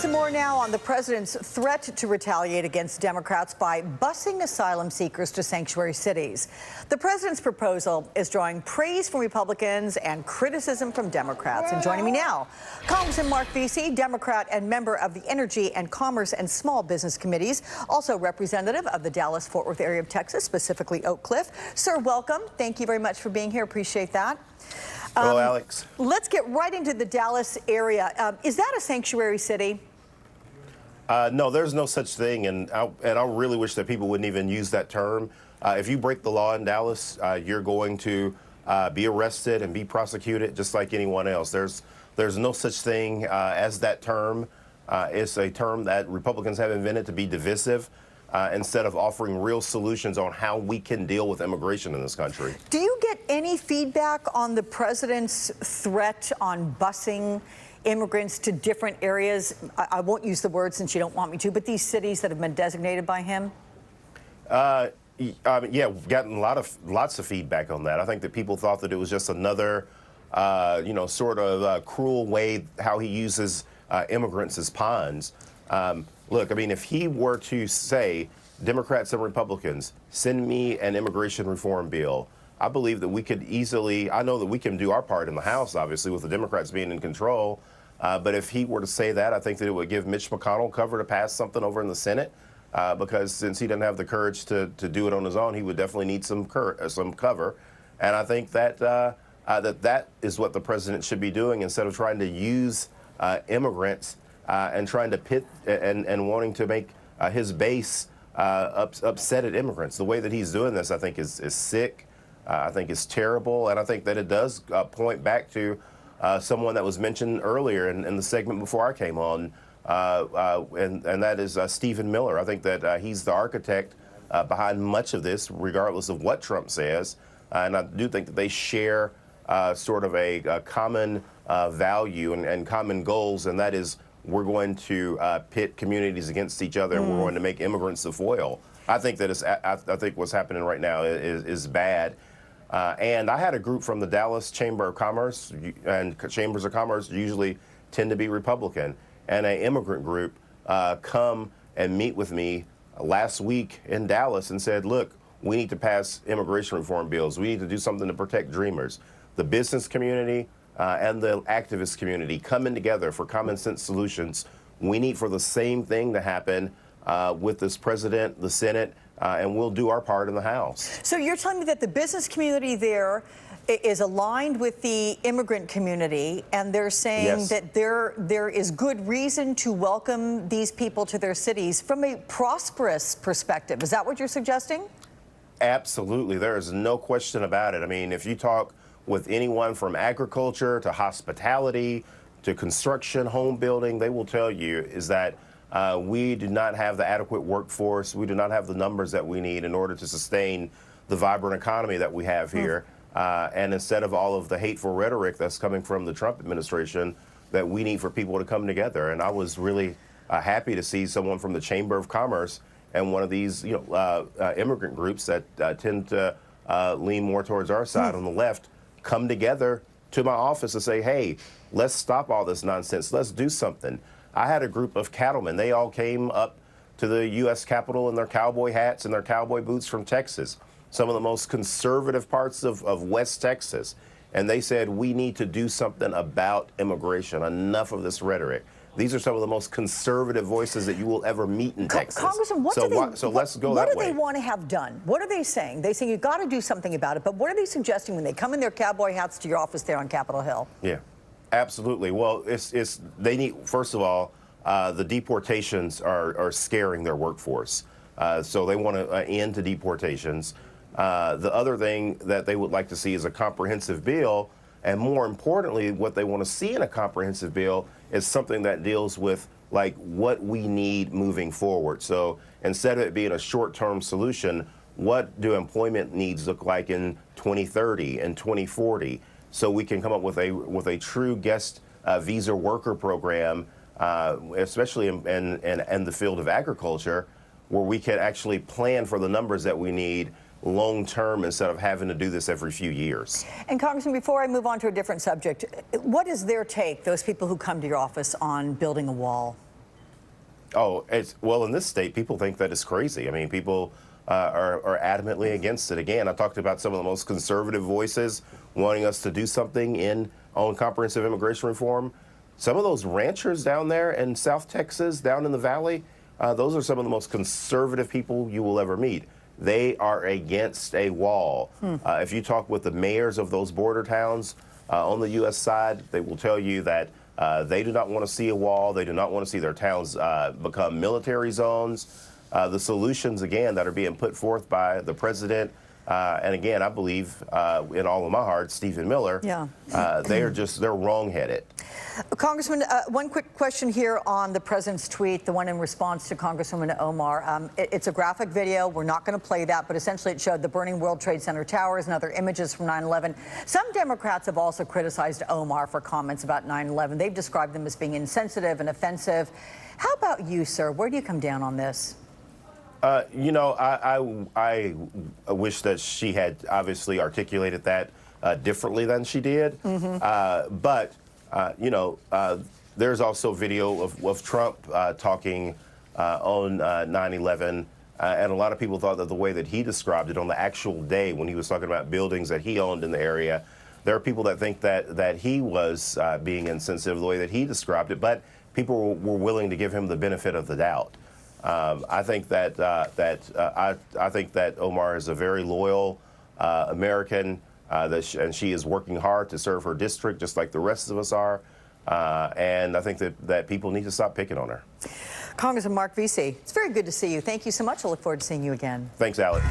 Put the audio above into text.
Some more now on the president's threat to retaliate against Democrats by busing asylum seekers to sanctuary cities. The president's proposal is drawing praise from Republicans and criticism from Democrats. And joining me now, Congressman Marc Veasey, Democrat and member of the Energy and Commerce and Small Business Committees, also representative of the Dallas-Fort Worth area of Texas, specifically Oak Cliff. Sir, welcome. Thank you very much for being here. Appreciate that. Hello, Alex. Let's get right into the Dallas area. Is that a sanctuary city? No, there's no such thing, and I really wish that people wouldn't even use that term. If you break the law in Dallas, you're going to be arrested and be prosecuted just like anyone else. There's no such thing as that term. It's a term that Republicans have invented to be divisive instead of offering real solutions on how we can deal with immigration in this country. Do you get any feedback on the president's threat on busing immigrants to different areas? I won't use the word since you don't want me to, but these cities that have been designated by him? Yeah, we've gotten lots of feedback on that. I think that people thought that it was just another, sort of cruel way how he uses immigrants as pawns. Look, I mean, if he were to say, Democrats and Republicans, send me an immigration reform bill, I believe that we could easily, I know that we can do our part in the House, obviously, with the Democrats being in control. But if he were to say that, I think that it would give Mitch McConnell cover to pass something over in the Senate. Because since he doesn't have the courage to do it on his own, he would definitely need some cover. And I think that that is what the president should be doing instead of trying to use immigrants and trying to pit and wanting to make his base upset at immigrants. The way that he's doing this, I think, is sick. I think it's terrible. And I think that it does point back to someone that was mentioned earlier in the segment before I came on. And that is Stephen Miller. I think that he's the architect behind much of this, regardless of what Trump says. And I do think that they share sort of a common value and common goals, and that is we're going to pit communities against each other, and we're going to make immigrants the foil. I think that I think what's happening right now is bad. And I had a group from the Dallas Chamber of Commerce, and Chambers of Commerce usually tend to be Republican, and an immigrant group come and meet with me last week in Dallas and said, look, we need to pass immigration reform bills. We need to do something to protect dreamers. The business community and the activist community coming together for common sense solutions. We need for the same thing to happen with this president, the Senate, and we'll do our part in the House. So you're telling me that the business community there is aligned with the immigrant community, and they're saying Yes. that there is good reason to welcome these people to their cities from a prosperous perspective. Is that what you're suggesting? Absolutely. There is no question about it. I mean, if you talk with anyone from agriculture to hospitality to construction, home building, they will tell you is that we do not have the adequate workforce. We do not have the numbers that we need in order to sustain the vibrant economy that we have here. And instead of all of the hateful rhetoric that's coming from the Trump administration, that we need for people to come together. And I was really happy to see someone from the Chamber of Commerce and one of these immigrant groups that tend to lean more towards our side on the left come together to my office and say, hey, let's stop all this nonsense. Let's do something. I had a group of cattlemen. They all came up to the U.S. Capitol in their cowboy hats and their cowboy boots from Texas, some of the most conservative parts of West Texas. And they said, we need to do something about immigration. Enough of this rhetoric. These are some of the most conservative voices that you will ever meet in Texas. Congressman, let's go that way. What do they want to have done? What are they saying? They say you've got to do something about it, but what are they suggesting when they come in their cowboy hats to your office there on Capitol Hill? Yeah, absolutely. Well, they need, first of all, the deportations are scaring their workforce. So they want to end to deportations. The other thing that they would like to see is a comprehensive bill. And more importantly, what they want to see in a comprehensive bill is something that deals with like what we need moving forward. So instead of it being a short-term solution, what do employment needs look like in 2030 and 2040? So we can come up with a true guest visa worker program, especially in the field of agriculture, where we can actually plan for the numbers that we need long term instead of having to do this every few years. And Congressman, before I move on to a different subject, what is their take, those people who come to your office, on building a wall? Oh, well, in this state, people think that it's crazy. I mean, people are adamantly against it. Again, I talked about some of the most conservative voices wanting us to do something on comprehensive immigration reform. Some of those ranchers down there in South Texas, down in the valley, those are some of the most conservative people you will ever meet. They are against a wall. If you talk with the mayors of those border towns on the U.S. side, they will tell you that they do not want to see a wall. They do not want to see their towns become military zones. The solutions, again, that are being put forth by the president, and again, I believe in all of my heart, Stephen Miller, they're wrong-headed. Congressman, one quick question here on the president's tweet, the one in response to Congresswoman Omar. It's a graphic video. We're not going to play that, but essentially it showed the burning World Trade Center towers and other images from 9/11. Some Democrats have also criticized Omar for comments about 9/11. They've described them as being insensitive and offensive. How about you, sir? Where do you come down on this? You know, I wish that she had obviously articulated that differently than she did. But you know, there's also video of Trump talking on 9/11, and a lot of people thought that the way that he described it on the actual day when he was talking about buildings that he owned in the area, there are people that think that he was being insensitive the way that he described it, but people were willing to give him the benefit of the doubt. I think that I think that Omar is a very loyal American, and she is working hard to serve her district, just like the rest of us are. And I think that people need to stop picking on her. Congressman Marc Veasey, it's very good to see you. Thank you so much. I look forward to seeing you again. Thanks, Alex.